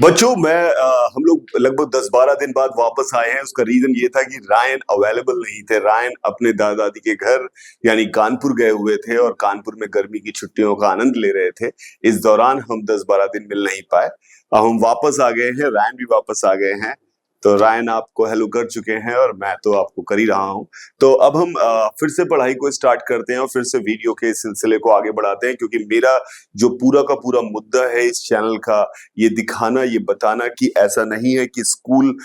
बच्चों हम लोग लगभग 10-12 दिन बाद वापस आए हैं। उसका रीजन ये था कि रायन अवेलेबल नहीं थे। रायन अपने दादा दादी के घर यानी कानपुर गए हुए थे और कानपुर में गर्मी की छुट्टियों का आनंद ले रहे थे। इस दौरान हम 10-12 दिन मिल नहीं पाए। अब हम वापस आ गए हैं, रायन भी वापस आ गए हैं। तो रायन आपको हेलो कर चुके हैं और मैं तो आपको कर ही रहा हूँ। तो अब हम फिर से पढ़ाई को स्टार्ट करते हैं और फिर से वीडियो के सिलसिले को आगे बढ़ाते हैं, क्योंकि मेरा जो पूरा का पूरा मुद्दा है इस चैनल का, ये दिखाना, ये बताना कि ऐसा नहीं है कि स्कूल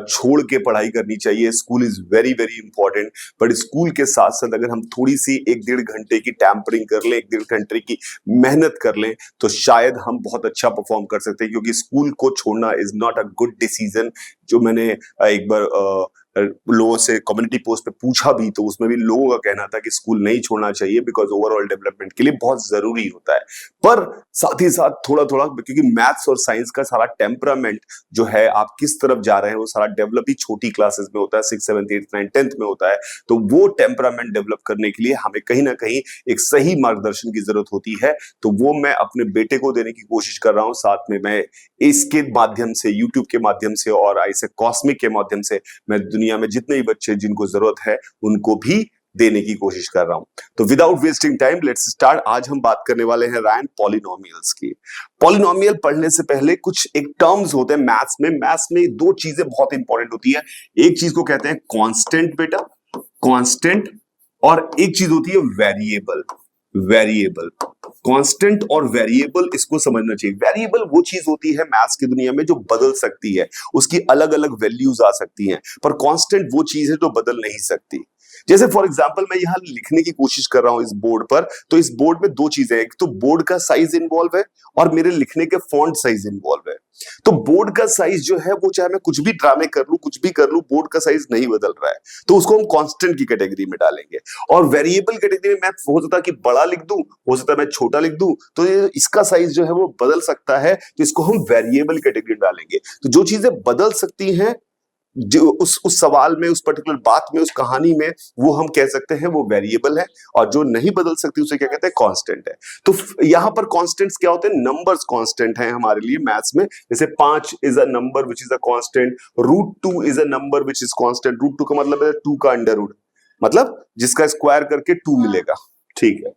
छोड़ के पढ़ाई करनी चाहिए। School is very very important, but school के साथ साथ अगर हम थोड़ी सी 1-1.5 घंटे की टैंपरिंग कर लें, 1-1.5 घंटे की मेहनत कर लें, तो शायद हम बहुत अच्छा परफॉर्म कर सकते हैं। क्योंकि स्कूल को छोड़ना is not a good decision. जो मैंने एक बार लोगों से कम्युनिटी पोस्ट पे पूछा भी, तो उसमें भी लोगों का कहना था कि स्कूल नहीं छोड़ना चाहिए बिकॉज ओवरऑल डेवलपमेंट के लिए बहुत जरूरी होता है। पर साथ ही साथ थोड़ा थोड़ा, क्योंकि मैथ्स और साइंस का सारा टेम्परामेंट जो है, आप किस तरफ जा रहे हैं, वो सारा डेवलप ही छोटी क्लासेस में होता है, 6, 7, 8, 9, 10th में होता है। तो वो टेम्परामेंट डेवलप करने के लिए हमें कहीं ना कहीं एक सही मार्गदर्शन की जरूरत होती है। तो वो मैं अपने बेटे को देने की कोशिश कर रहा हूँ। साथ में मैं इसके माध्यम से, यूट्यूब के माध्यम से और ऐसे कॉस्मिक के माध्यम से, मैं दुनिया में जितने भी बच्चे जिनको जरूरत है उनको भी देने की कोशिश कर रहा हूं। तो without wasting time let's start. आज हम बात करने वाले हैं रायन पॉलिनोमियल्स की। पॉलिनोमियल पढ़ने से पहले कुछ एक टर्म्स होते हैं मैथ्स में। मैथ्स में दो चीजें बहुत इंपॉर्टेंट होती है। एक चीज को कहते हैं कांस्टेंट बेटा, कांस्टेंट, और एक चीज होती है वेरिएबल। वेरिएबल, कांस्टेंट और वेरिएबल, इसको समझना चाहिए। वेरिएबल वो चीज होती है मैथ्स की दुनिया में जो बदल सकती है, उसकी अलग अलग वैल्यूज आ सकती हैं। पर कांस्टेंट वो चीज है जो बदल नहीं सकती। जैसे फॉर एग्जांपल मैं यहां लिखने की कोशिश कर रहा हूं इस बोर्ड पर, तो इस बोर्ड में दो चीजें हैं। एक तो बोर्ड का साइज इन्वॉल्व है और मेरे लिखने के फॉन्ट साइज इन्वॉल्व है। तो बोर्ड का साइज जो है वो, चाहे मैं कुछ भी ड्रामे कर लूं, कुछ भी कर लूं, बोर्ड का साइज नहीं बदल रहा है, तो उसको हम कांस्टेंट की कैटेगरी में डालेंगे। और वेरिएबल कैटेगरी में मैं हो सकता है कि बड़ा लिख दूं, हो सकता है मैं छोटा लिख दूं, तो इसका साइज जो है वो बदल सकता है, तो इसको हम वेरिएबल कैटेगरी डालेंगे। तो जो चीजें बदल सकती हैं, जो उस सवाल में, उस पर्टिकुलर बात में, उस कहानी में, वो हम कह सकते हैं वो वेरिएबल है। और जो नहीं बदल सकती उसे क्या कहते हैं, कांस्टेंट है। तो यहां पर कांस्टेंट्स क्या होते हैं, नंबर्स कांस्टेंट हैं हमारे लिए मैथ्स में। जैसे 5 is a number which is a constant, √2 is a number which is constant. √2 का मतलब है 2 का अंडर रूट, मतलब जिसका स्क्वायर करके 2 मिलेगा, ठीक है।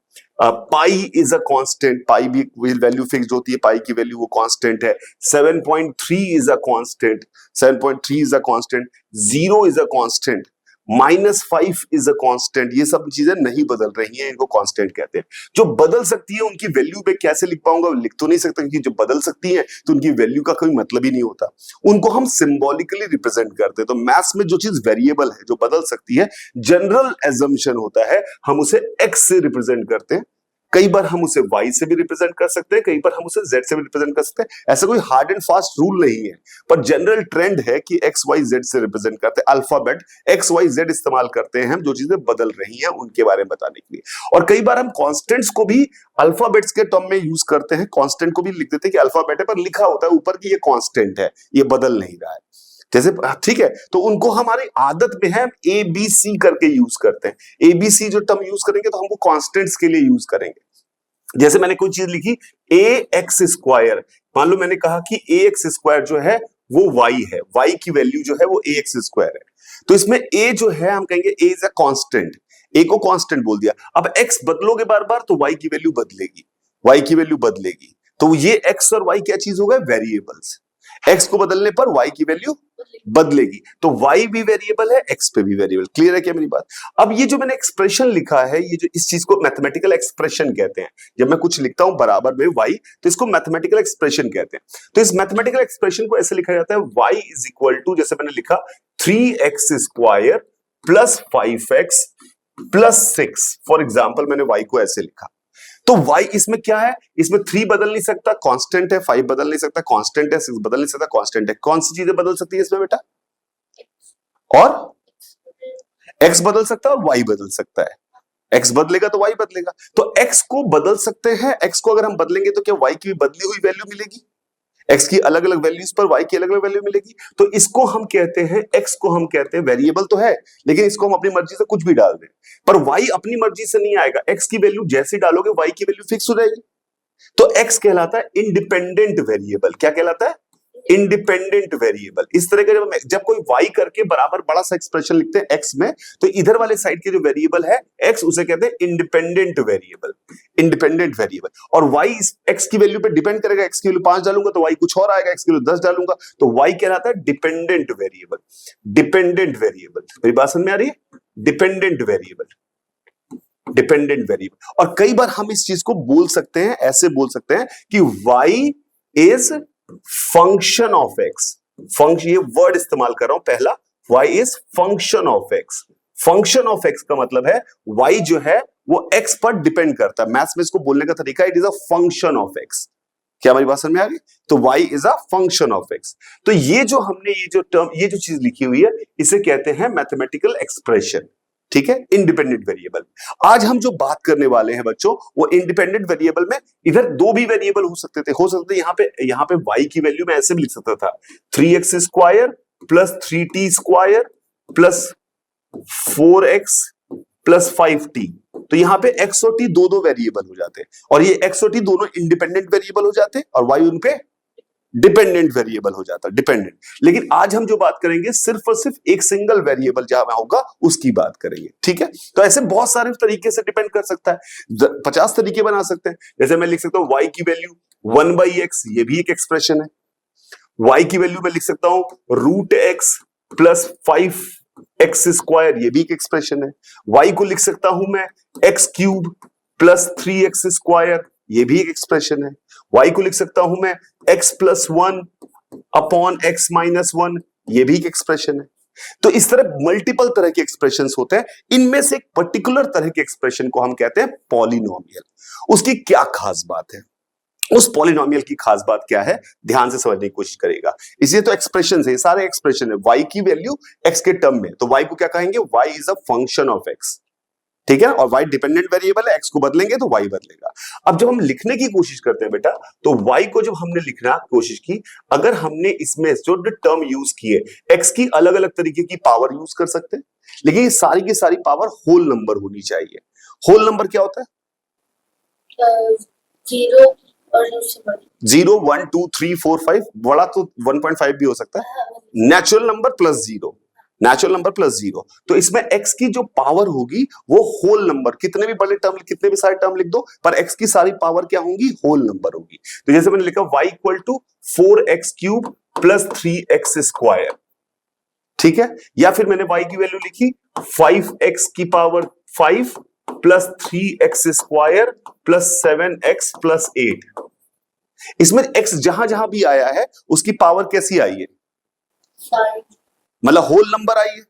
पाई इज अ कांस्टेंट, पाई भी वैल्यू फिक्स्ड होती है, पाई की वैल्यू वो कांस्टेंट है। 7.3 is a constant, 7.3 is a constant. 0 is a constant, -5 is a constant. ये सब चीजें नहीं बदल रही हैं, इनको कांस्टेंट कहते हैं। जो बदल सकती है उनकी वैल्यू पे कैसे लिख पाऊंगा, लिख तो नहीं सकता, क्योंकि जो बदल सकती है तो उनकी वैल्यू का कोई मतलब ही नहीं होता। उनको हम सिंबॉलिकली रिप्रेजेंट करते हैं। तो मैथ्स में जो चीज वेरिएबल है, जो बदल सकती है, जनरल एजम्पशन होता है हम उसे एक्स से रिप्रेजेंट करते हैं। कई बार हम उसे y से भी रिप्रेजेंट कर सकते हैं, कई बार हम उसे z से भी रिप्रेजेंट कर सकते हैं। ऐसा कोई हार्ड एंड फास्ट रूल नहीं है, पर जनरल ट्रेंड है कि x y z से रिप्रेजेंट करते हैं। अल्फाबेट x y z इस्तेमाल करते हैं हम, जो चीजें बदल रही हैं उनके बारे में बताने के लिए। और कई बार हम कॉन्स्टेंट्स को भी अल्फाबेट्स के टर्म में यूज करते हैं। कॉन्स्टेंट को भी लिख देते हैं कि अल्फाबेट है, पर लिखा होता है ऊपर कि ये कॉन्स्टेंट है, ये बदल नहीं रहा है। जैसे, ठीक है, तो उनको हमारी आदत में है ए बी सी करके यूज करते हैं। ए बी सी जो टर्म यूज करेंगे तो हम वो कॉन्स्टेंट्स के लिए यूज करेंगे। जैसे मैंने कोई चीज लिखी ए एक्स स्क्वायर, मान लो मैंने कहा कि ए एक्स स्क्वायर जो है वो वाई है, वाई की वैल्यू जो है वो ए एक्स स्क्वायर है। तो इसमें ए जो है हम कहेंगे ए इज अ कांस्टेंट, ए को कांस्टेंट बोल दिया। अब एक्स बदलोगे बार बार तो वाई की वैल्यू बदलेगी, वाई की वैल्यू बदलेगी। तो ये एक्स और वाई क्या चीज हो गए, वेरिएबल्स। एक्स को बदलने पर वाई की वैल्यू बदलेगी, तो वाई भी वेरिएबल है, एक्स पे भी वेरिएबल। क्लियर है क्या मेरी बात? अब ये जो मैंने एक्सप्रेशन लिखा है, ये जो इस चीज को मैथमेटिकल एक्सप्रेशन कहते हैं। जब मैं कुछ लिखता हूं बराबर में वाई, तो इसको मैथमेटिकल एक्सप्रेशन कहते हैं। तो इस मैथमेटिकल एक्सप्रेशन को ऐसे लिखा जाता है, वाई इज इक्वल टू, जैसे मैंने लिखा 3x square plus 5x plus 6। For example मैंने वाई को ऐसे लिखा। तो y इसमें क्या है, इसमें 3 बदल नहीं सकता, कांस्टेंट है। 5 बदल नहीं सकता, कांस्टेंट है। 6 बदल नहीं सकता, कांस्टेंट है। कौन सी चीजें बदल सकती है इसमें बेटा? और x बदल सकता है और y बदल सकता है। x बदलेगा तो y बदलेगा। तो x को बदल सकते हैं, x को अगर हम बदलेंगे तो क्या y की भी बदली हुई वैल्यू मिलेगी? x की अलग अलग वैल्यूज पर y की अलग अलग वैल्यू मिलेगी। तो इसको हम कहते हैं, x को हम कहते हैं, वेरिएबल तो है लेकिन इसको हम अपनी मर्जी से कुछ भी डाल दें, पर y अपनी मर्जी से नहीं आएगा। x की वैल्यू जैसे डालोगे y की वैल्यू फिक्स हो जाएगी। तो x कहलाता है इंडिपेंडेंट वेरिएबल। क्या कहलाता है? Independent variable. इस तरह का जब कोई y करके बराबर बड़ा सा एक्सप्रेशन लिखते हैं x में, तो इधर वाले साइड के जो वेरिएबल है x, उसे कहते हैं इंडिपेंडेंट वेरिएबल। Independent variable. और y इस x की वैल्यू पे डिपेंड करेगा। x की वैल्यू 5 डालूंगा तो y कुछ और आएगा, x की वैल्यू 10 डालूंगा तो y कहलाता है डिपेंडेंट वेरिएबल। डिपेंडेंट वेरिएबल, मेरी बात समझ में आ रही है? Dependent variable, dependent variable. और कई बार हम इस चीज को बोल सकते हैं, ऐसे बोल सकते हैं कि y is function of x। Function, ये वर्ड इस्तेमाल कर रहा हूं पहला, y is function of x। Function of x का मतलब है y जो है वो x पर डिपेंड करता है। मैथ्स में इसको बोलने का तरीका, it is a function of x। क्या हमारी बात समझ में आ गई? तो y is a function of x। तो ये जो हमने ये जो टर्म, ये जो चीज लिखी हुई है, इसे कहते हैं मैथमेटिकल एक्सप्रेशन। ठीक है, इंडिपेंडेंट वेरिएबल। आज हम जो बात करने वाले हैं बच्चों, वो इंडिपेंडेंट वेरिएबल में इधर दो भी वेरिएबल हो सकते थे। यहाँ पे y की वैल्यू मैं ऐसे भी लिख सकता था, 3x square plus 3t square plus 4x plus 5t। तो यहाँ पे x और t दो दो वेरिएबल हो जाते हैं, और ये x और t दोनों इंडिपेंडेंट वेरिएबल हो जाते हैं, और y उन पे डिपेंडेंट वेरिएबल हो जाता है, डिपेंडेंट। लेकिन आज हम जो बात करेंगे सिर्फ और सिर्फ एक सिंगल वेरिएबल जहां होगा उसकी बात करेंगे। ठीक है, तो ऐसे बहुत सारे तरीके से डिपेंड कर सकता है, 50 तरीके बना सकते हैं। जैसे मैं लिख सकता हूं y की वैल्यू 1/x, ये भी एक एक्सप्रेशन है। y की वैल्यू मैं लिख सकता हूं √x प्लस 5x स्क्वायर, ये भी एक एक्सप्रेशन है। y को लिख सकता हूं मैं x³ प्लस 3x स्क्वायर, ये भी एक एक्सप्रेशन है। y को लिख सकता हूं मैं x plus 1 upon x minus 1, ये भी एक एक्सप्रेशन है। तो इस तरह मल्टीपल तरह के एक्सप्रेशंस होते हैं। इनमें से एक पर्टिकुलर तरह के एक्सप्रेशन को हम कहते हैं पॉलिनोमियल। उसकी क्या खास बात है, उस पॉलिनोमियल की खास बात क्या है, ध्यान से समझने की कोशिश करेगा। इसलिए तो एक्सप्रेशन है, सारे एक्सप्रेशन है y की वैल्यू x के टर्म में, तो y को क्या कहेंगे, y is a function of x। ठीक है, और y डिपेंडेंट वेरिएबल है, x को बदलेंगे तो y बदलेगा। अब जब हम लिखने की कोशिश करते हैं बेटा, तो y को जब हमने लिखना कोशिश की, अगर हमने इसमें जो टर्म यूज किए, x की अलग अलग तरीके की पावर यूज कर सकते हैं, लेकिन ये सारी की सारी पावर होल नंबर होनी चाहिए। होल नंबर क्या होता है? 0 1 2 3 4 5, बड़ा तो 1.5 भी हो सकता है। Natural number plus 0, natural number plus 0। तो इसमें x की जो पावर होगी वो होल नंबर, कितने भी बड़े टर्म, कितने भी सारे टर्म लिख दो, पर x की सारी पावर क्या होंगी, होल नंबर होगी। तो जैसे मैंने लिखा y equal to 4x³ plus 3x square. ठीक है, या फिर मैंने y की वैल्यू लिखी 5x की power 5 plus 3x square plus 7x plus 8। इसमें x जहां जहां भी आया है उसकी पावर कैसी आई है, मतलब होल नंबर आई है,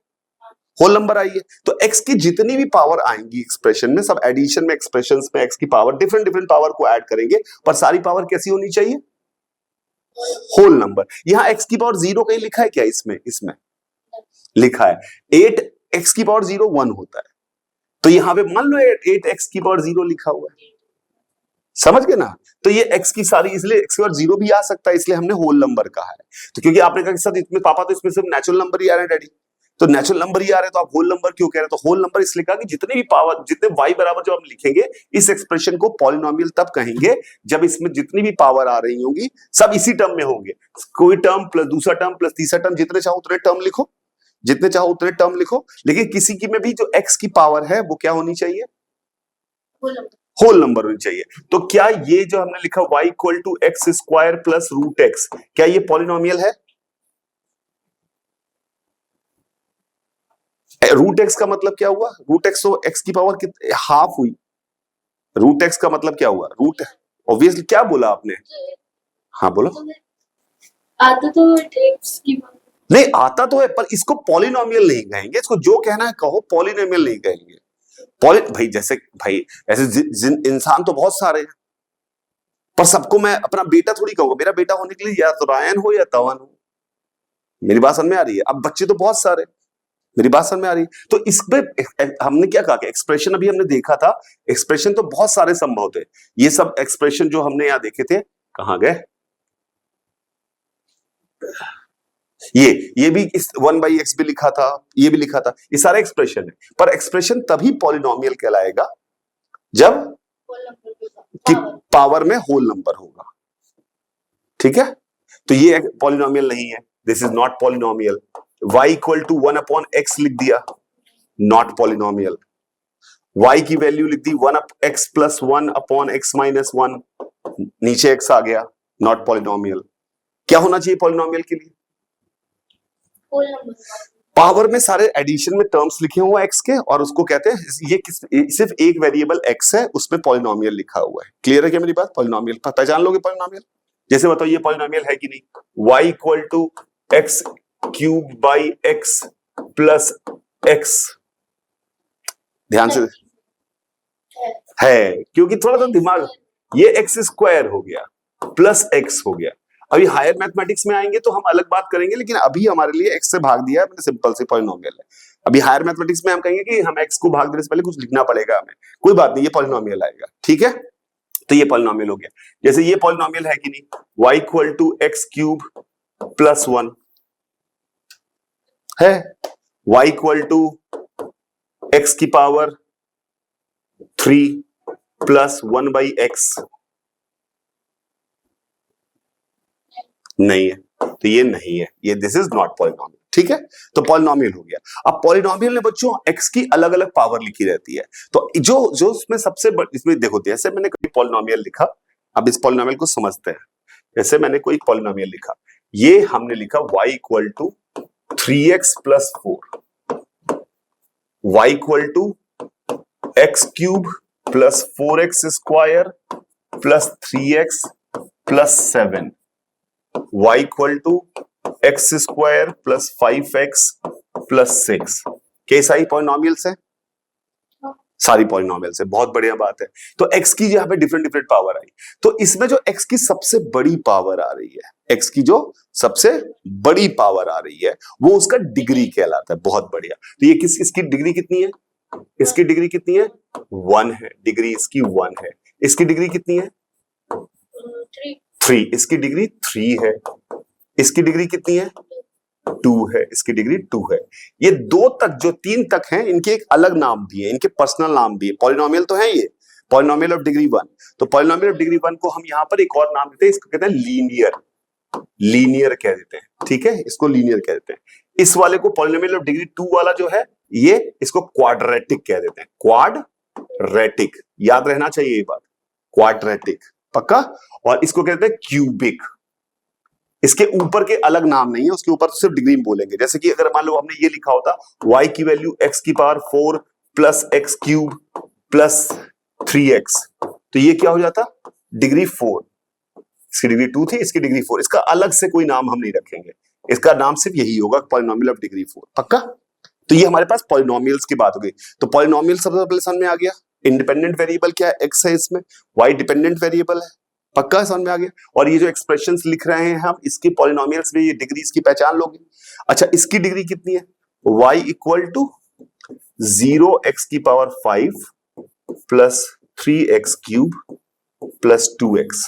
होल नंबर आई है। तो x की जितनी भी पावर आएंगी एक्सप्रेशन में, सब एडिशन में, एक्सप्रेशंस में x की पावर, डिफरेंट डिफरेंट पावर को ऐड करेंगे, पर सारी पावर कैसी होनी चाहिए, होल नंबर। यहां x की पावर 0 कहीं लिखा है क्या, इसमें लिखा है 8 x की पावर 0 1 होता है। तो यहां पे मान लो 8x की पावर 0 लिखा हुआ है, समझ गए ना? तो ये x की सारी, इसलिए x की पावर 0 भी आ सकता है, इसलिए हमने होल नंबर कहा है। तो क्योंकि आपने कहा कि सर इसमें पापा तो इसमें सिर्फ नेचुरल नंबर ही आ रहे हैं डैडी, तो नेचुरल नंबर ही आ रहे हैं, तो आप होल नंबर क्यों कह रहे हैं? तो होल नंबर इसलिए कहा कि जितने भी पावर, जितने y बराबर जब हम लिखेंगे इस एक्सप्रेशन को पॉलिनोमियल तब कहेंगे जब इसमें जितनी भी पावर आ रही होंगी सब इसी टर्म में होंगे। कोई टर्म प्लस दूसरा टर्म प्लस तीसरा टर्म, जितने चाहो उतने टर्म लिखो, जितने चाहो उतने टर्म लिखो, लेकिन किसी की में भी जो x की पावर है वो क्या होनी चाहिए, होल नंबर होनी चाहिए। तो क्या ये जो हमने लिखा y equal to x square plus √x, क्या ये पॉलिनोमियल है? √x का मतलब क्या हुआ, √x तो x की पावर हाफ हुई। √x का मतलब क्या हुआ, रूट, ऑब्वियसली क्या बोला आपने, हाँ बोलो। आता तो x की नहीं, आता तो है, पर इसको पॉलिनोमियल नहीं कहेंगे, इसको जो कहना है कहो, पॉलिनोमियल नहीं कहेंगे। भाई जैसे भाई ऐसे इंसान तो बहुत सारे हैं, पर सबको मैं अपना बेटा थोड़ी कहूंगा। मेरा बेटा होने के लिए या तो रायन हो या तवन हो। मेरी बात समझ में आ रही है? अब बच्चे तो बहुत सारे, मेरी बात समझ में आ रही है? तो इसमें हमने क्या कहा कि एक्सप्रेशन अभी हमने देखा था, एक्सप्रेशन तो बहुत सारे संभव थे। ये सब एक्सप्रेशन जो हमने यहां देखे थे कहां गए, ये भी इस 1/x भी लिखा था, ये भी लिखा था, ये सारे एक्सप्रेशन है। पर एक्सप्रेशन तभी पॉलिनोमियल कहलाएगा जब कि पावर में होल नंबर होगा। ठीक है, तो ये पॉलिनोमियल नहीं है, this is not polynomial. y equal to 1 upon x लिख दिया, नॉट पॉलिनोमियल। y की वैल्यू लिख दी 1 x plus 1 upon x minus 1, नीचे x आ गया, नॉट पॉलिनोमियल। क्या होना चाहिए पॉलिनोमियल के लिए? Whole number. पावर में सारे एडिशन में टर्म्स लिखे हुए हैं x के, और उसको कहते हैं सिर्फ एक वेरिएबल x है, उसमें पॉलिनोमियल लिखा हुआ है। क्लियर है क्या मेरी बात? पॉलिनोमियल पहचान लोगे पॉलिनोमियल? जैसे बताओ ये पॉलिनोमियल है कि नहीं? y equal to x cube by x plus x, ध्यान से है क्योंकि थोड़ा सा दिमाग, ये एक्स स्क्वायर हो गया प्लस एक्स हो गया। अभी हायर मैथमेटिक्स में आएंगे तो हम अलग बात करेंगे, लेकिन अभी हमारे लिए एक्स से भाग दिया है, मैंने सिंपल से पॉलिनोमियल है। अभी हायर मैथमेटिक्स में हम कहेंगे कि हम एक्स को भाग देने से पहले कुछ लिखना पड़ेगा हमें, कोई बात नहीं, ये पॉलिनोमियल आएगा, ठीक है। तो ये पॉलिनोमियल हो गया। जैसे ये पॉलिनोमियल है कि नहीं, y equal to x cube plus 1 है, y इक्वल टू एक्स की पावर 3 प्लस 1 बाई एक्स, नहीं है, तो ये नहीं है, ये दिस इज नॉट पॉलिनोमियल, ठीक है। तो पॉलिनोमियल हो गया। अब पॉलिनोमियल में बच्चों x की अलग अलग पावर लिखी रहती है, तो जो जो उसमें सबसे इसमें देखो, जैसे मैंने कोई पॉलिनोमियल लिखा, अब इस पॉलिनोमियल को समझते हैं। जैसे मैंने कोई पॉलिनोमियल लिखा, ये हमने लिखा y equal to 3x plus 4, y equal to x cube plus 4x square plus 3x plus 7, y equal to x square plus 5x plus 6। क्या सारी पॉलिनोमियल्स है? सारी पॉलिनोमियल्स है, बहुत बढ़िया बात है। तो x की यहाँ पे डिफरेंट डिफरेंट पावर आई, तो इसमें जो x की सबसे बड़ी पावर आ रही है, x की जो सबसे बड़ी पावर आ रही है वो उसका डिग्री कहलाता है। बहुत बढ़िया। तो ये इसकी डिग्री कितनी है? इसकी डिग्री कितनी है? 1 है, डिग्री इसकी 1 है। इसकी डिग्री कितनी है? 3। इसकी डिग्री 3 है। इसकी डिग्री कितनी है? 2 है। इसकी डिग्री 2 है। ये 2 तक, जो 3 तक हैं, इनके एक अलग नाम भी है, इनके पर्सनल नाम भी है। पॉलिनोमियल तो है ये, पॉलिनोमियल ऑफ डिग्री 1। तो पॉलिनोमियल ऑफ डिग्री 1 को हम यहां पर एक और नाम देते हैं, इसको कहते हैं लीनियर, लीनियर कह देते हैं, ठीक है, इसको लीनियर कह देते हैं। इस वाले को पॉलिनोमियल ऑफ डिग्री 2 वाला जो है, ये इसको क्वाड्रेटिक कह देते हैं, क्वाड्रेटिक, याद रहना चाहिए ये बात, क्वाड्रेटिक, पक्का। और इसको कहते हैं क्यूबिक। इसके ऊपर के अलग नाम नहीं है, उसके ऊपर तो सिर्फ डिग्री में बोलेंगे। जैसे कि अगर मान लो हमने ये लिखा होता y की वैल्यू x की power 4 plus x cube plus 3x, तो ये क्या हो जाता? डिग्री 4। इसकी डिग्री 2 थी, इसकी डिग्री 4। इसका अलग से कोई नाम हम नहीं रखेंगे, इसका नाम सिर्फ यही होगा, पॉलिनोमियल ऑफ डिग्री 4, पक्का। तो ये हमारे पास पॉलिनोमियल्स की बात हो गई। तो पॉलिनोमियल सबसे पहले समझ में आ गया। इंडिपेंडेंट वेरिएबल क्या है? x है, इसमें y डिपेंडेंट वेरिएबल है, पक्का समझ में आ गया। और ये जो एक्सप्रेशंस लिख रहे हैं हम, इसकी पॉलिनोमियल्स में ये डिग्रीज की पहचान लोगे। अच्छा, इसकी डिग्री कितनी है? y इक्वल टू 0x की power 5 plus 3x cube plus 2x।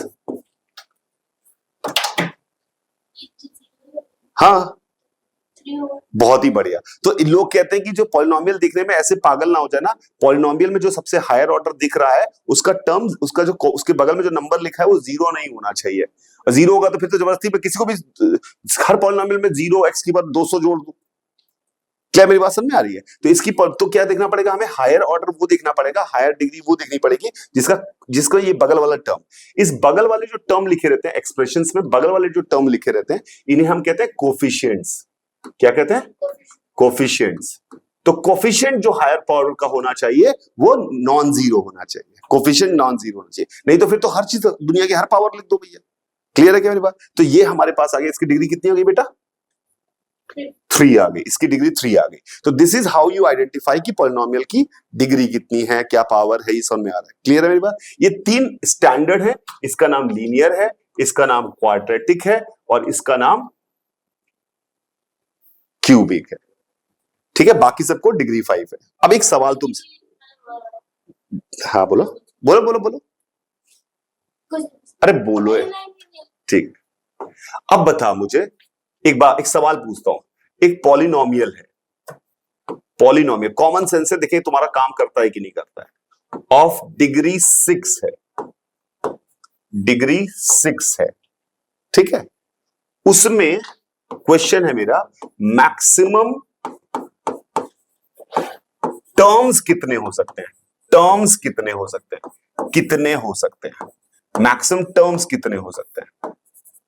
हाँ, बहुत ही बढ़िया। तो लोग कहते हैं कि जो पॉलिनोमियल दिखने में ऐसे पागल ना हो जाए ना, पॉलिनोमियल में जो सबसे हायर ऑर्डर दिख रहा है, उसका टर्म, उसका जो उसके बगल में जो नंबर लिखा है वो 0 नहीं होना चाहिए। 0 होगा तो फिर तो जबरदस्ती पे किसी को भी हर पॉलिनोमियल में 0 x की बार 200 जोड़ दो। क्या मेरी बात समझ में आ रही है? तो इसकी तो क्या देखना पड़ेगा हमें? हायर ऑर्डर वो देखना पड़ेगा, हायर डिग्री वो देखनी पड़ेगी जिसका ये बगल वाला टर्म, इस बगल वाले जो टर्म लिखे रहते हैं एक्सप्रेशंस में, बगल वाले जो टर्म लिखे रहते हैं, इन्हें हम कहते हैं कोफिशिएंट्स। क्या कहते हैं? कोफिशिएंट्स। तो कोफिशिएंट जो हायर पावर का होना चाहिए वो नॉन जीरो होना चाहिए, कोफिशिएंट नॉन जीरो होना चाहिए, नहीं तो फिर तो हर चीज दुनिया की हर पावर लिख दो भैया। क्लियर है क्या मेरी बात? तो ये हमारे पास आ गया। इसकी डिग्री कितनी हो गई बेटा? 3 आ गई। इसकी डिग्री 3 आ गई। तो this is how you identify कि पॉलिनोमियल की डिग्री कितनी है, क्या पावर है, ये समझ में आ रहा है। क्लियर है मेरी बात? ये 3 स्टैंडर्ड है, इसका नाम लीनियर है, इसका नाम क्वाड्रेटिक है, और इसका नाम क्यूबिक है, ठीक है। बाकी सबको डिग्री 5 है। अब एक सवाल तुमसे, हाँ बोलो बोलो बोलो बोलो, अरे बोलो है, ठीक। अब बता मुझे एक सवाल पूछता हूं। एक पॉलिनोमियल है, पॉलिनोमियल कॉमन सेंस से देखें तुम्हारा काम करता है कि नहीं करता है, ऑफ डिग्री 6 है, डिग्री 6 है, ठीक है। उसमें क्वेश्चन है मेरा, मैक्सिमम टर्म्स कितने हो सकते हैं? टर्म्स कितने हो सकते हैं? कितने हो सकते हैं? मैक्सिमम टर्म्स कितने हो सकते हैं?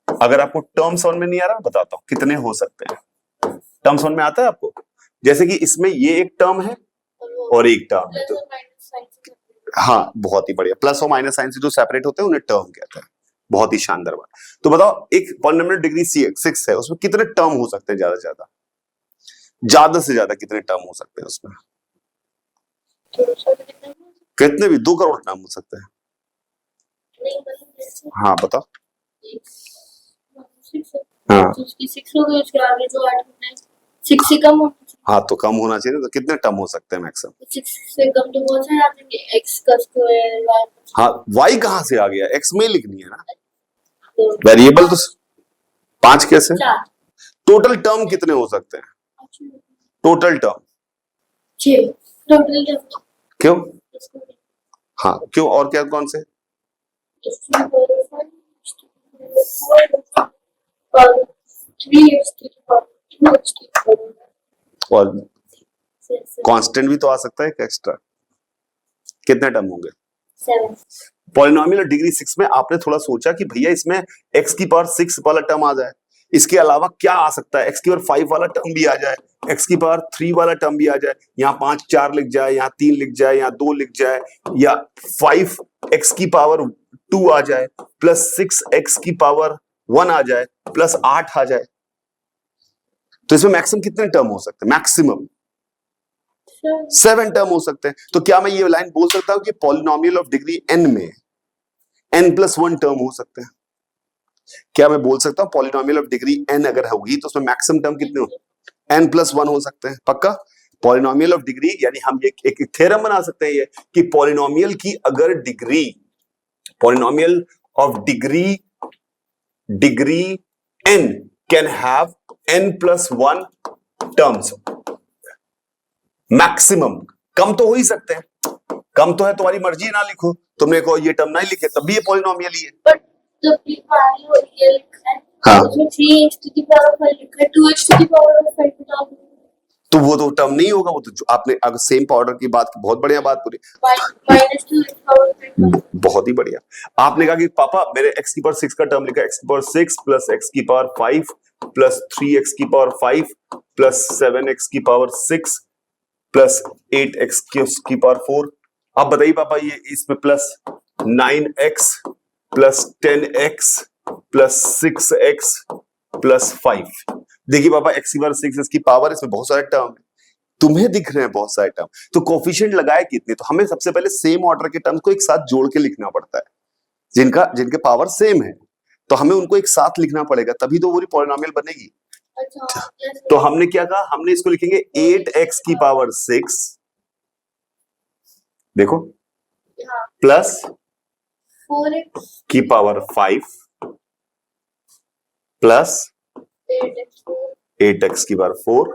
अगर आपको टर्म समझ में नहीं आ रहा, बताता हूं कितने हो सकते हैं। टर्म समझ में आता है आपको? जैसे कि इसमें ये एक टर्म है और एक टर्म है, प्लस तो और माइनस साइन से हाँ बहुत ही बढ़िया, प्लस और माइनस साइन से जो सेपरेट होते हैं उन्हें टर्म कहते हैं। बहुत ही शानदार बात। तो बताओ एक पॉलिनोमियल डिग्री 6 है, उसमें कितने टर्म हो सकते हैं? ज्यादा से ज्यादा, ज्यादा से ज्यादा कितने टर्म हो सकते हैं उसमें? तो सर कितना कितने भी 2 करोड़ टर्म हो सकते हैं। नहीं मतलब जैसे हाँ बताओ। 6 है हाँ तो उसकी 6 हो गई, उसके आगे जो ऐड होना है 6 से कम होना चाहिए। हाँ तो कम होना चाहिए, तो कितने टर्म हो सकते हैं मैक्सिमम? 6 से कम तो बहुत सारे आ जाएंगे, x का स्क्वायर y का हाँ y कहाँ से आ गया? x में लिखनी है ना स्क्वायर, वेरिएबल, तो 5 कैसे? 4 टोटल टर्म कितने हो सकते हैं? टोटल टर्म 6 टोटल टर्म क्यों? हाँ क्यों, और क्या, कौन से? और कांस्टेंट भी तो आ सकता है एक एक्स्ट्रा। कितने टर्म होंगे? 7 पॉलिनोमियल डिग्री 6 में आपने थोड़ा सोचा कि भैया इसमें x की पावर 6 वाला टर्म आ जाए, इसके अलावा क्या आ सकता है? x की पावर 5 वाला टर्म भी आ जाए, x की पावर 3 वाला टर्म भी आ जाए, यहाँ 5 4 लिख जाए, यहाँ 3 लिख जाए, यहाँ 2 लिख जाए, या 5 x की पावर 2 आ जाए, प्लस 6 x की पावर 1 आ जाए, प्लस 8 आ जाए। तो इसमें मैक्सिमम कितने टर्म हो सकते हैं? मैक्सिमम 7 टर्म हो सकते हैं। तो क्या मैं ये लाइन बोल सकता हूं कि पॉलिनोमियल ऑफ डिग्री n में n+1 टर्म हो सकते हैं? क्या मैं बोल सकता हूं पॉलिनोमियल ऑफ डिग्री n अगर होगी तो उसमें मैक्सिमम टर्म कितने हो? n+1 हो सकते हैं, पक्का? पॉलिनोमियल ऑफ डिग्री, यानी हम एक थ्योरम बना सकते हैं ये कि पॉलिनोमियल की अगर degree, polynomial of degree n can have n+1 terms. Maximum, कम तो हो ही सकते हैं, कम तो है, तुम्हारी मर्जी, ना लिखो, तुमने को ये टर्म नहीं लिखे तब भी ये पॉलिनोमियल ही है। बट जब ये पानी हो ये लिखा है हाँ। उसमें 3x to the power 5 लिखा है, 2x to the power 5 बता दो, तो वो तो टर्म नहीं होगा, वो तो आपने अगर सेम पाउडर की बात की, बहुत बढ़िया बात पूरी, minus 2x power 5 बहुत ही बढ़िया। आपने कहा कि पापा मेरे x की पावर 6 का टर्म लिखा है, x की पावर 6 प्लस x की पावर 5 प्लस 3x की पावर 5 प्लस 7x की पावर 6 प्लस 8x की पावर 4। अब बताइए पापा ये इसमें plus 9x plus 10x plus 6x plus 5। देखिए पापा x की पावर 6 की पावर, इसमें बहुत सारे टर्म है, तुम्हें दिख रहे हैं बहुत सारे टर्म, तो कोफिशिएंट लगाए कितने? तो हमें सबसे पहले सेम ऑर्डर के टर्म्स को एक साथ जोड़ के लिखना पड़ता है, जिनके पावर सेम है, तो हमें उनको एक साथ लिखना पड़ेगा, तभी तो पूरी पॉलिनोमियल बनेगी। अच्छा तो हमने क्या कहा, हमने इसको लिखेंगे 8x की पावर 6, देखो, प्लस 4x की पावर 5 प्लस 8x की power 4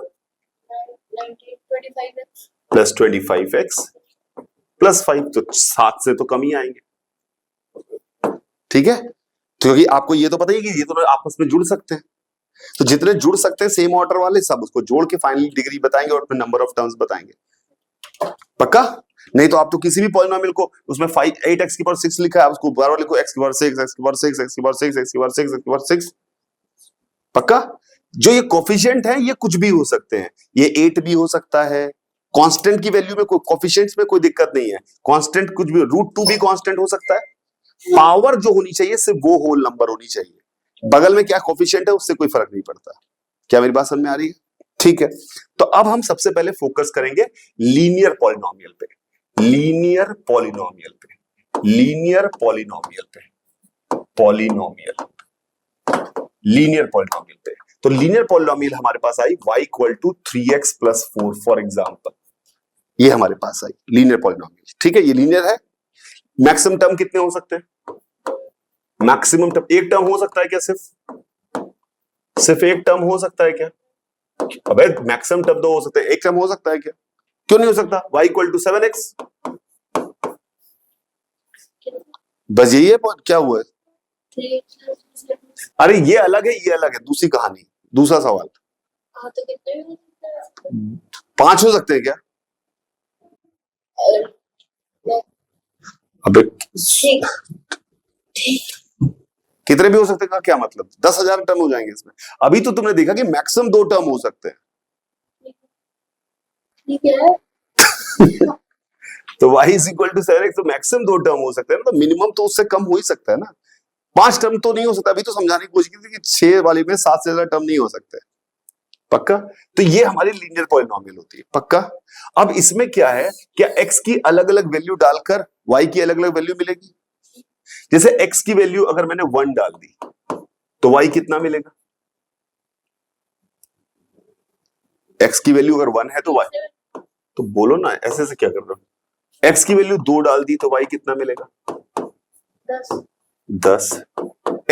25x plus 25x plus 5, तो 7 से तो कम ही आएंगे, ठीक है? क्योंकि आपको ये तो पता ही कि ये तो आपस में जुड़ सकते हैं, तो जितने जुड़ सकते हैं सेम ऑर्डर वाले सब उसको जोड़ के फाइनली डिग्री बताएंगे और फिर नंबर ऑफ टर्म्स बताएंगे, पक्का? नहीं तो आप तो किसी भी पॉलिनोमियल को उसमें 8x की पावर 6 लिखा है, आप उसको बार बार लिखो x की पावर 6 x की पावर 6 x की पावर 6 x की पावर 6 x की पावर 6, पक्का? जो ये कोफिशिएंट है ये कुछ भी हो सकते हैं, ये 8 भी हो सकता है, कांस्टेंट की वैल्यू में कोई कोफिशिएंट्स में कोई दिक्कत नहीं है, कांस्टेंट कुछ भी, √2 भी कांस्टेंट हो सकता है, पावर जो होनी चाहिए सिर्फ वो होल नंबर होनी चाहिए, बगल में क्या कोफिशिएंट है उससे कोई फर्क नहीं पड़ता। क्या मेरी बात समझ में आ रही है? ठीक है, तो अब हम सबसे पहले फोकस करेंगे लीनियर पॉलिनोमियल पे, लीनियर पॉलिनोमियल पे, लीनियर पॉलिनोमियल पे, पॉलिनोमियल, लीनियर पॉलिनोमियल पे। तो लीनियर पॉलिनोमियल हमारे पास आई y = 3x + 4 फॉर एग्जांपल, ये हमारे पास आई लीनियर पॉलिनोमियल, ठीक है? ये लीनियर है। मैक्सिमम टर्म कितने हो सकते हैं? मैक्सिमम टर्म एक टर्म हो सकता है क्या? सिर्फ एक टर्म हो सकता है क्या? अबे मैक्सिमम टर्म 2 हो सकते हैं, एक टर्म हो सकता है क्या? क्यों नहीं हो सकता? y = 7x, बस यही है, क्या हुआ है? अरे ये अलग है, ये अलग है, दूसरी कहानी, दूसरा सवाल। हाँ तो कितने भी हो सकते हैं? 5 हो सकते हैं क्या? अ, अबे ठीक ठीक। कितने भी हो सकते हैं का क्या मतलब? 10,000 टर्म हो जाएंगे इसमें। अभी तो तुमने देखा कि मैक्सिमम 2 टर्म हो सकते हैं। ठीक है। तो y is equal to 7x, तो मैक्सिमम 2 टर्म हो सकते हैं ना, तो मिनिमम तो उससे कम हो ही सकता है ना। 5 टर्म तो नहीं हो सकता। अभी तो समझाने की कोशिश की थी कि 6 वाली में 7 से ज्यादा टर्म नहीं हो सकते। पक्का? तो ये हमारी लीनियर पॉलिनोमियल होती है। पक्का? अब इसमें क्या है, क्या x की अलग अलग वैल्यू डालकर y की अलग अलग वैल्यू मिलेगी? जैसे x की वैल्यू अगर मैंने 1 डाल दी तो y कितना मिलेगा? x की वैल्यू अगर 1 है तो y, तो बोलो ना, ऐसे से क्या कर रहे हो? x की वैल्यू 2 डाल दी तो y कितना मिलेगा? 10।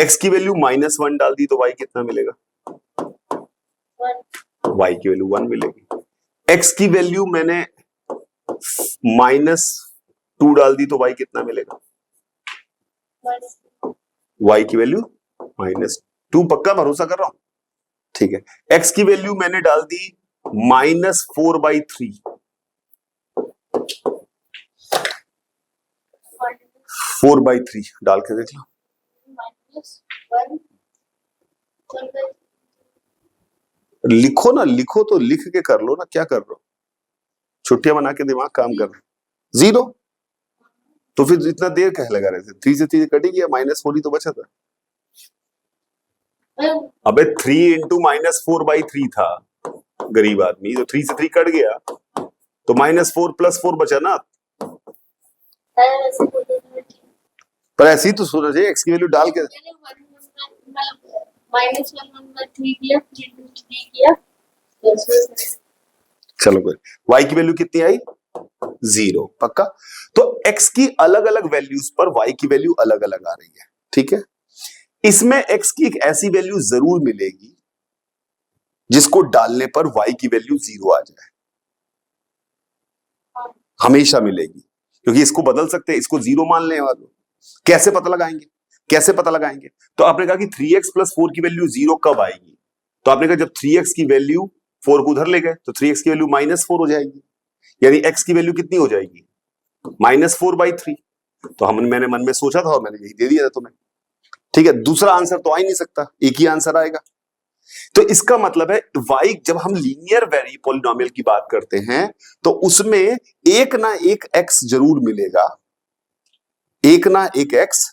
x की वैल्यू -1 डाल दी तो y कितना मिलेगा? y की वैल्यू 1 मिलेगी। x की वैल्यू मैंने -2 डाल दी तो y कितना मिलेगा? y की वैल्यू -2। पक्का? भरोसा कर रहा हूं। ठीक है। x की वैल्यू मैंने डाल दी -4/3। 4/3 डाल के देख लो। लिखो ना, लिखो तो लिख के कर लो ना, क्या कर रहे हो? छुट्टियां बना के दिमाग काम कर रहे हो। 0, तो फिर इतना देर कह लगा रहे थे? 3 से 3 कटेगी, -4 ही तो बचा था। अबे 3 इंटू -4/3 था, गरीब आदमी, तो 3 से 3 कट गया तो -4 + 4 बचा ना। पर ऐसे ही तो सोचना चाहिए, x की वैल्यू डाल के। चलो कोई, y की वैल्यू कितनी आई? 0। पक्का? तो x की अलग अलग वैल्यूज पर y की वैल्यू अलग अलग आ रही है। ठीक है। इसमें x की एक ऐसी वैल्यू जरूर मिलेगी जिसको डालने पर y की वैल्यू 0 आ जाए। हमेशा मिलेगी, क्योंकि इसको बदल सकते हैं, इसको 0 मान लें वालों। कैसे पता लगाएंगे? कैसे पता लगाएंगे? तो आपने कहा कि 3x + 4 की वैल्यू 0 कब आएगी? तो आपने कहा जब 3x की वैल्यू 4 को उधर ले गए तो 3x की वैल्यू -4 हो जाएगी, यानी x की वैल्यू कितनी हो जाएगी? -4/3। तो मैंने मन में सोचा था और मैंने यही दे दिया था तुम्हें। ठीक है। दूसरा आंसर तो आ ही नहीं सकता, एक ही आंसर आएगा। तो इसका मतलब है y, जब हम लीनियर वेरी पॉलिनोमियल की बात करते हैं तो उसमें एक ना एक x जरूर मिलेगा, एक ना एक x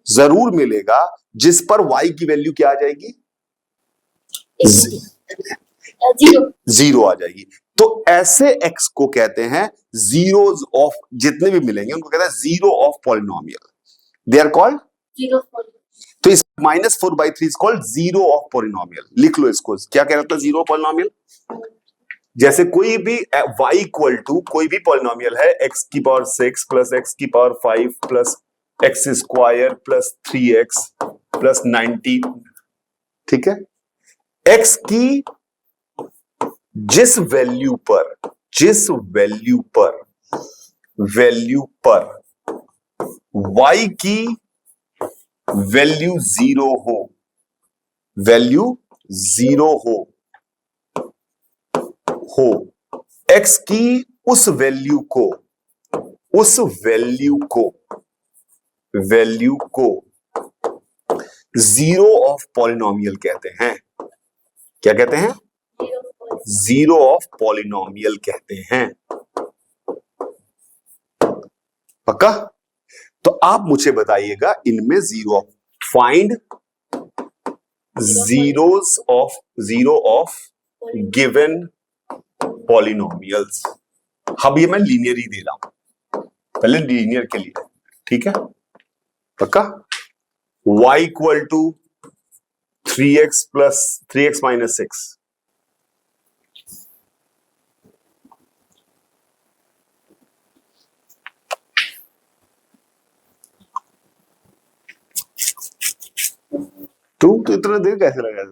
जरूर मिलेगा जिस पर y की वैल्यू क्या आ जाएगी? 0 आ जाएगी। तो ऐसे x को कहते हैं जीरोज ऑफ, जितने भी मिलेंगे उनको कहते हैं zero of polynomial. They are called zero. तो इस -4/3 is called zero of polynomial. लिख लो इसको, क्या कह रहा था? Zero polynomial. जैसे कोई भी y इक्वल टू कोई भी पॉलिनोमियल है, x⁻6 + x⁻5 + x² + 3x + 90। ठीक है। x की जिस वैल्यू पर y की वैल्यू 0 हो, x की उस वैल्यू को जीरो ऑफ पॉलिनोमियल कहते हैं। क्या कहते हैं? जीरो ऑफ पॉलिनोमियल कहते हैं। पक्का? तो आप मुझे बताइएगा इनमें zero of, find zero of given polynomials. अब ये मैं लीनियर ही दे रहा हूं, पहले लीनियर के लिए। ठीक है। पक्का? y equal to 3x + 3x - 6। तो इतना देर कैसे लगा?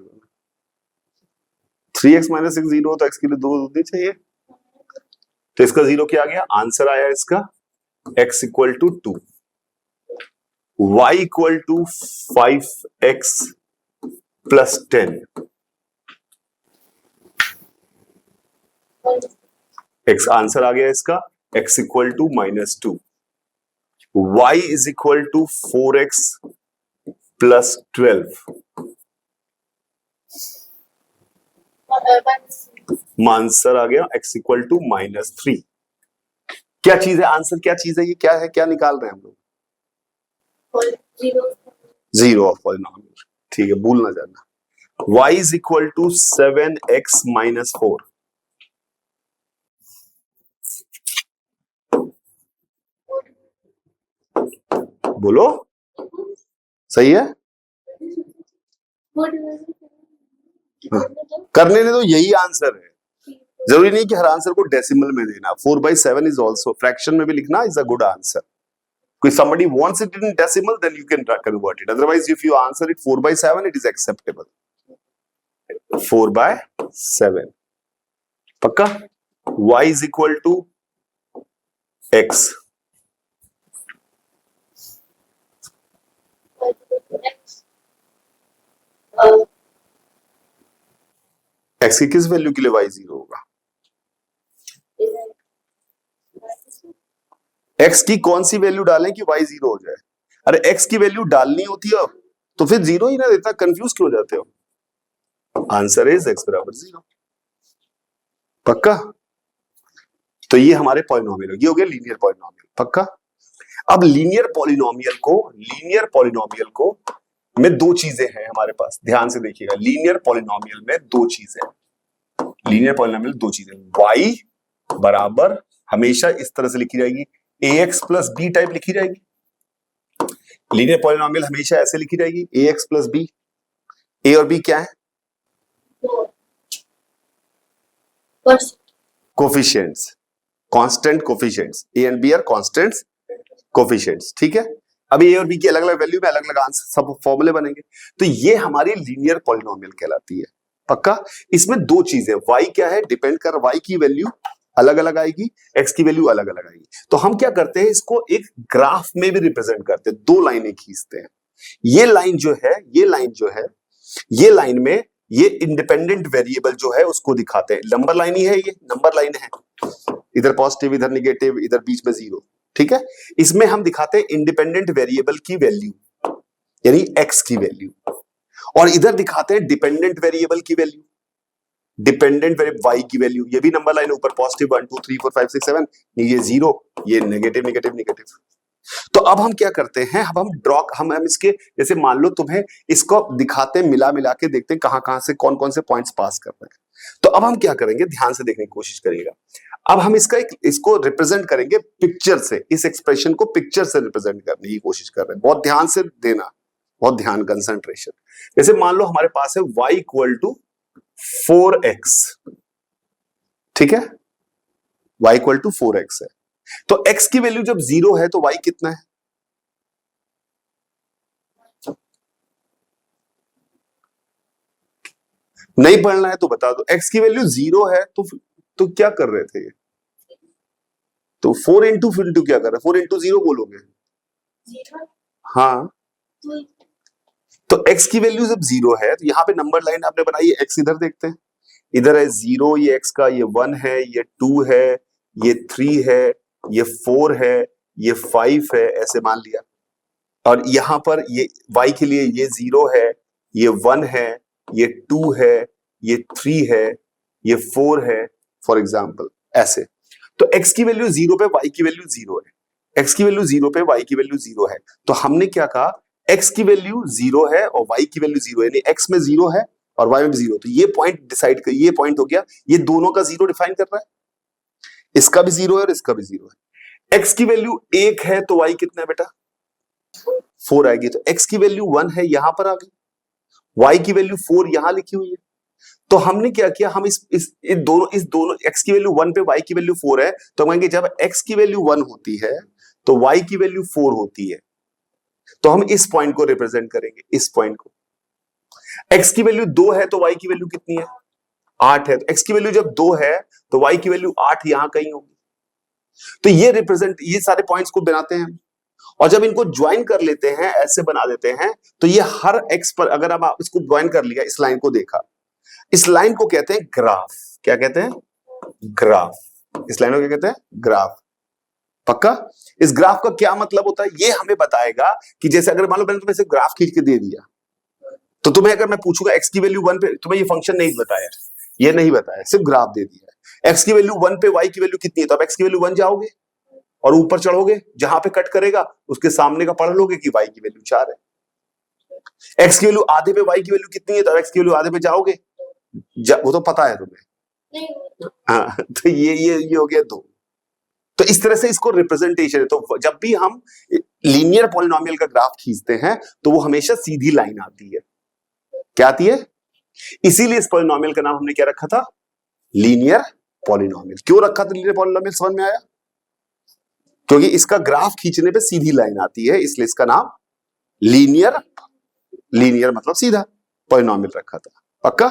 3x - 6 0 तो x के लिए 2 होने चाहिए, तो इसका 0 क्या आ गया? आंसर आया इसका x equal to 2, y equal to 5x plus 10। X answer आ गया इसका, x equal to -2, y is equal to 4x plus 12। Answer आ गया x इक्वल टू -3। क्या चीज है आंसर, क्या चीज है ये, क्या है, क्या निकाल रहे हैं हम लोग? Zero of polynomial. ठीक है, भूल ना जाना। y is equal to 7x minus 4। बोलो, सही है? हाँ, करने ने तो यही आंसर है, जरूरी नहीं कि हर आंसर को डेसिमल में देना। 4/7 इज ऑल्सो फ्रैक्शन में भी लिखना इज अ गुड आंसर। कोई somebody wants it in decimal, then you can convert it. Otherwise, if you answer it 4/7, it is acceptable. 4/7 पक्का। y is equal to x। x की किस value के लिए y 0 होगा? x की कौन सी value डालें कि y 0 हो जाए? अरे x की वैल्यू डालनी होती है तो फिर 0 ही ना देता, कंफ्यूज क्यों हो जाते हो? आंसर इज x बराबर 0। पक्का। तो ये हमारे पॉलिनोमियल, ये हो गया लीनियर पॉलिनोमियल। पक्का। अब लीनियर पॉलिनोमियल को में दो चीजें हैं हमारे पास, ध्यान से देखिएगा। लीनियर पॉलिनोमियल में दो चीजें, लीनियर पॉलिनोमियल दो चीजें। y बराबर हमेशा इस तरह से लिखी जाएगी, ax प्लस बी टाइप लिखी जाएगी। लीनियर पॉलिनोमियल हमेशा ऐसे लिखी जाएगी, ax प्लस बी। a और b क्या है? Coefficients, constant coefficients. a and b are constants coefficients. ठीक है। अभी a और b की अलग अलग वैल्यू में अलग अलग आंसर, सब फॉर्मूले बनेंगे। तो ये हमारी लीनियर पॉलिनोमियल कहलाती है। पक्का। इसमें दो चीजें, y क्या है, डिपेंड कर, y की वैल्यू अलग अलग आएगी, x की वैल्यू अलग अलग आएगी। तो हम क्या करते हैं, इसको एक ग्राफ में भी रिप्रेजेंट करते हैं, दो लाइनें खींचते हैं। ये लाइन जो है, ये लाइन में ये इंडिपेंडेंट वेरिएबल जो है उसको दिखाते हैं। नंबर लाइन ही है, ये नंबर लाइन है, इधर पॉजिटिव इधर निगेटिव, इधर बीच में 0। ठीक है। इसमें हम दिखाते हैं इंडिपेंडेंट वेरिएबल की वैल्यू, यानी x की वैल्यू, और इधर दिखाते हैं डिपेंडेंट वेरिएबल की वैल्यू, डिपेंडेंट वेरिएबल y की वैल्यू। ये भी नंबर लाइन, ऊपर पॉजिटिव 1 2 3 4 5 6 7, ये 0, ये नेगेटिव नेगेटिव नेगेटिव। तो अब हम क्या करते हैं, अब हम इसके, जैसे मान लो तुम्हें इसको दिखाते हैं, मिला मिला के देखते हैं कहां से कौन कौन से पॉइंट्स पास कर रहे हैं। तो अब हम क्या करेंगे, ध्यान से देखने की कोशिश करिएगा। अब हम इसको रिप्रेजेंट करेंगे पिक्चर से, इस एक्सप्रेशन को पिक्चर से रिप्रेजेंट करने की कोशिश कर रहे हैं। बहुत ध्यान से देना, बहुत ध्यान, कंसंट्रेशन। जैसे मान लो हमारे पास है y इक्वल टू 4x। ठीक है, y इक्वल टू 4x है। तो x की वैल्यू जब 0 है तो y कितना है? नहीं पढ़ना है तो बता दो। x की वैल्यू 0 है तो क्या कर रहे थे? तो 4 इंटू क्या कर रहे हैं? 4 इंटू 0 बोलोगे? हाँ। तो x की वैल्यू जब 0 है तो यहां पे नंबर लाइन आपने बनाई है, x इधर देखते हैं, इधर है 0, ये x का, ये 1 है, ये 2 है, ये 3 है, ये 4 है, ये 5 है, ऐसे मान लिया। और यहां पर ये y के लिए ये 0 है, ये 1 है, ये 2 है, ये 3 है, ये 4 है, फॉर एग्जाम्पल ऐसे। तो x की वैल्यू 0 पे y की वैल्यू 0 है, x की वैल्यू 0 पे y की वैल्यू 0 है। तो हमने क्या कहा, x की वैल्यू 0 है और y की वैल्यू 0 है, यानी x में 0 है और y में भी 0। तो ये पॉइंट डिसाइड कर, ये पॉइंट हो गया, ये दोनों का 0 डिफाइन कर रहा है, इसका भी 0 है और इसका भी 0 है। x की वैल्यू 1 है तो y कितना है बेटा? 4 आएगी। तो x की वैल्यू 1 है, यहां पर आ गई, y की वैल्यू 4 यहां लिखी हुई है। तो हमने क्या किया, हम इस दोनों x की वैल्यू 1 पे y की वैल्यू 4 है, तो हम कहेंगे जब x की वैल्यू 1 होती है तो y की वैल्यू 4 होती है। तो हम इस पॉइंट को रिप्रेजेंट करेंगे, इस पॉइंट को। x की वैल्यू 2 है तो y की वैल्यू कितनी है? 8 है। तो x की वैल्यू जब 2 है तो y की वैल्यू 8 यहां कहीं होगी। तो ये रिप्रेजेंट, ये सारे पॉइंट्स को बनाते हैं। और जब इनको ज्वाइन कर लेते हैं, ऐसे बना देते हैं, तो ये हर एक्स पर, अगर अब आप इसको ज्वाइन कर लिया, इस लाइन को देखा, इस लाइन को कहते हैं ग्राफ। क्या कहते हैं? ग्राफ। इस लाइन को क्या कहते हैं? ग्राफ। पक्का? इस ग्राफ का क्या मतलब होता है ये हमें बताएगा कि जैसे अगर मान लो मैंने तुम्हें सिर्फ ग्राफ खींच के दे दिया, तो तुम्हें अगर मैं पूछूंगा एक्स की वैल्यू 1 पे, तुम्हें ये फंक्शन नहीं बताया, ये नहीं बताया, सिर्फ ग्राफ दे दिया है। एक्स की वैल्यू 1 पे वाई की वैल्यू कितनी है, तो अब एक्स की वैल्यू 1 जाओगे और ऊपर चढ़ोगे, जहां पे कट करेगा उसके सामने का पढ़ लोगे कि वाई की वैल्यू 4 है। एक्स की वैल्यू आधे पे वाई की वैल्यू कितनी है, तो एक्स की वैल्यू आधे पे जाओगे, वो तो पता है तुम्हें। हाँ, तो ये हो गया 2। तो इस तरह से इसको रिप्रेजेंटेशन है। तो जब भी हम लीनियर पॉलिनोमियल का ग्राफ खींचते हैं तो वो हमेशा सीधी लाइन आती है। क्या आती है? इसीलिए इस पॉलिनोमियल का नाम हमने क्या रखा था? Linear polynomial. क्यों रखा था लीनियर पॉलिनोमियल, समझ में आया? क्योंकि इसका ग्राफ खींचने पे सीधी लाइन आती है, इसलिए इसका नाम लीनियर मतलब सीधा पॉलिनोमियल रखा था। पक्का?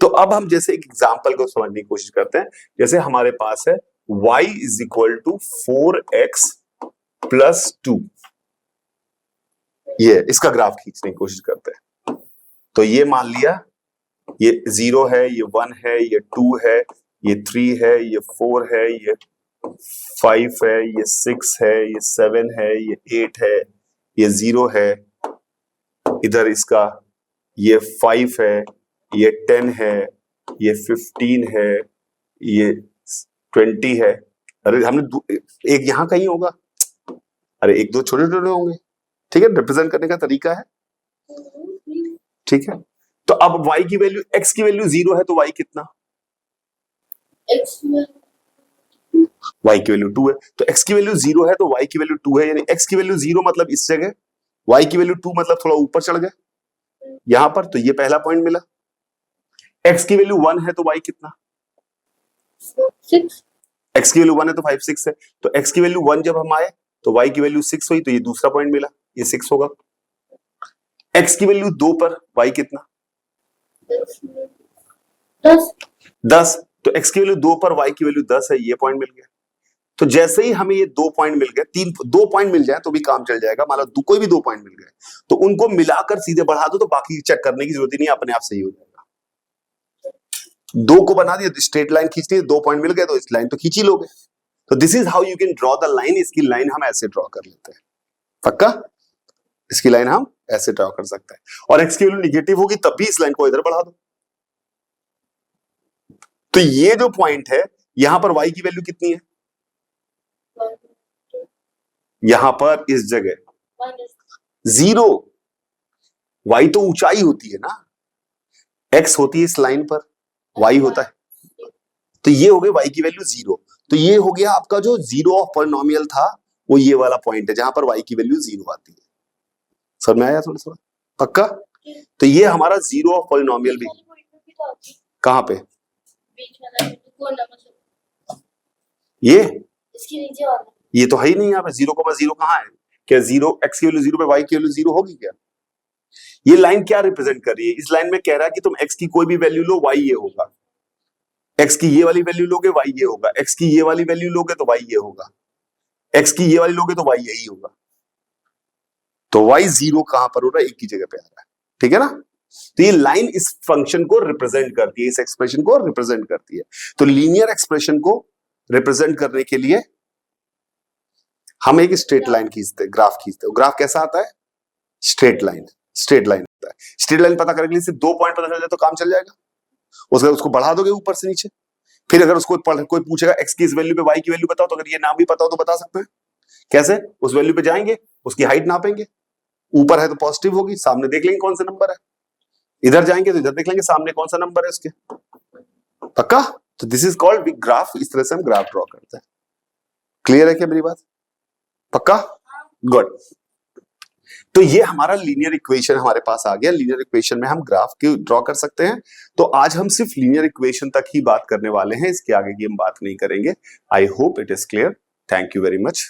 तो अब हम जैसे एक एग्जांपल को समझने की कोशिश करते हैं। जैसे हमारे पास है y is equal to 4x plus 2, ये इसका ग्राफ खींचने की कोशिश करते हैं। तो ये मान लिया ये 0 है, ये 1 है, ये 2 है, ये 3 है, ये 4 है, ये 5 है, ये 6 है, ये 7 है, ये 8 है, ये 0 है, इधर इसका ये 5 है, ये 10 है, ये 15 है, ये 20 है। अरे हमने एक यहां कहीं होगा, अरे एक दो छोटे छोटे होंगे। ठीक है, रिप्रेजेंट करने का तरीका है। ठीक है, तो अब y की वैल्यू, x की वैल्यू 0 है तो y कितना? y की वैल्यू 2 है, तो x की वैल्यू 0 है तो y की वैल्यू 2 है, यानी x की वैल्यू 0 मतलब इस जगह, y की वैल्यू 2 मतलब थोड़ा ऊपर चढ़ गए यहां पर, तो ये पहला पॉइंट मिला। x की वैल्यू 1 है तो y कितना? 6। x की वैल्यू 1 है तो 5 6 है, तो x की वैल्यू 1 जब हम आए तो y की वैल्यू 6 हुई, तो ये दूसरा पॉइंट मिला, ये 6 होगा। x की वैल्यू 2 पर y कितना? 10, तो x की वैल्यू 2 पर y की वैल्यू 10 है, ये पॉइंट मिल गया। तो जैसे ही हमें ये 2 पॉइंट मिल गए, 2 पॉइंट मिल जाए तो भी काम चल जाएगा। मान लो कोई भी 2 पॉइंट मिल गए तो उनको मिलाकर सीधे बढ़ा दो, तो बाकी चेक करने की जरूरत ही नहीं, अपने आप सही हो जाएगा। 2 को बना दिया, स्ट्रेट लाइन खींचनी है, 2 पॉइंट मिल गए तो इस लाइन तो खींच ही लोगे। तो this is how you can draw the line. इसकी लाइन हम ऐसे ड्रॉ कर लेते हैं। पक्का? इसकी लाइन हम ऐसे ड्रॉ कर सकते हैं, और x की वैल्यू निगेटिव होगी तब भी इस लाइन को इधर बढ़ा दो। तो ये जो पॉइंट है, यहां पर y की वैल्यू कितनी है? यहां पर इस जगह 0। y तो ऊंचाई होती है ना, x होती है इस लाइन पर, y होता है, तो ये हो गई y की वैल्यू 0। तो ये हो गया आपका जो 0 ऑफ पॉलिनोमियल था, वो ये वाला पॉइंट है जहां पर y की वैल्यू 0 आती है। समझ में आया थोड़ा थोड़ा? पक्का? तो ये हमारा 0 ऑफ पॉलिनोमियल भी कहां पे? ये इसके नीचे वाला, ये तो है ही नहीं यहाँ पे। 0,0 कहाँ है? क्या 0 x की वैल्यू 0 पे y की वैल्यू 0 होगी क्या? ये लाइन क्या रिप्रेजेंट कर रही है? इस लाइन में कह रहा है कि तुम x की कोई भी वैल्यू लो, y ये होगा। x की ये वाली वैल्यू लोगे, y ये होगा। x की ये वाली वैल्यू लोगे तो y ये होगा। x की ये वाली लोगे तो y यही होगा। तो y 0 कहां पर हो रहा है? एक की जगह पे आ रहा है। ठीक है ना? तो ये लाइन इस फंक्शन को रिप्रेजेंट करती है, इस एक्सप्रेशन को रिप्रेजेंट करती है। तो लीनियर एक्सप्रेशन को रिप्रेजेंट करने के लिए हम एक स्ट्रेट लाइन खींचते हैं, ग्राफ खींचते हैं। ग्राफ कैसा आता है? Straight line. स्ट्रेट लाइन होता है। स्ट्रेट लाइन पता करने के लिए सिर्फ 2 पॉइंट पता चल जाए तो काम चल जाएगा। उसको बढ़ा दोगे ऊपर से नीचे, फिर अगर उसको कोई पूछेगा x की इस वैल्यू पे y की वैल्यू बताओ, तो अगर ये नाम भी पता हो तो बता सकते हैं। कैसे? उस वैल्यू पे जाएंगे, उसकी हाइट नापेंगे, ऊपर है तो पॉजिटिव होगी, सामने देख लेंगे कौन सा नंबर है, इधर जाएंगे तो इधर देख लेंगे सामने कौन सा नंबर है उसके। पक्का? तो दिस इज कॉल्ड ग्राफ। इस तरह से हम ग्राफ ड्रॉ करते हैं। क्लियर है क्या मेरी बात? पक्का? गुड। तो ये हमारा लीनियर इक्वेशन हमारे पास आ गया। लीनियर इक्वेशन में हम ग्राफ की ड्रॉ कर सकते हैं। तो आज हम सिर्फ लीनियर इक्वेशन तक ही बात करने वाले हैं, इसके आगे की हम बात नहीं करेंगे। I hope it is clear. Thank you very much.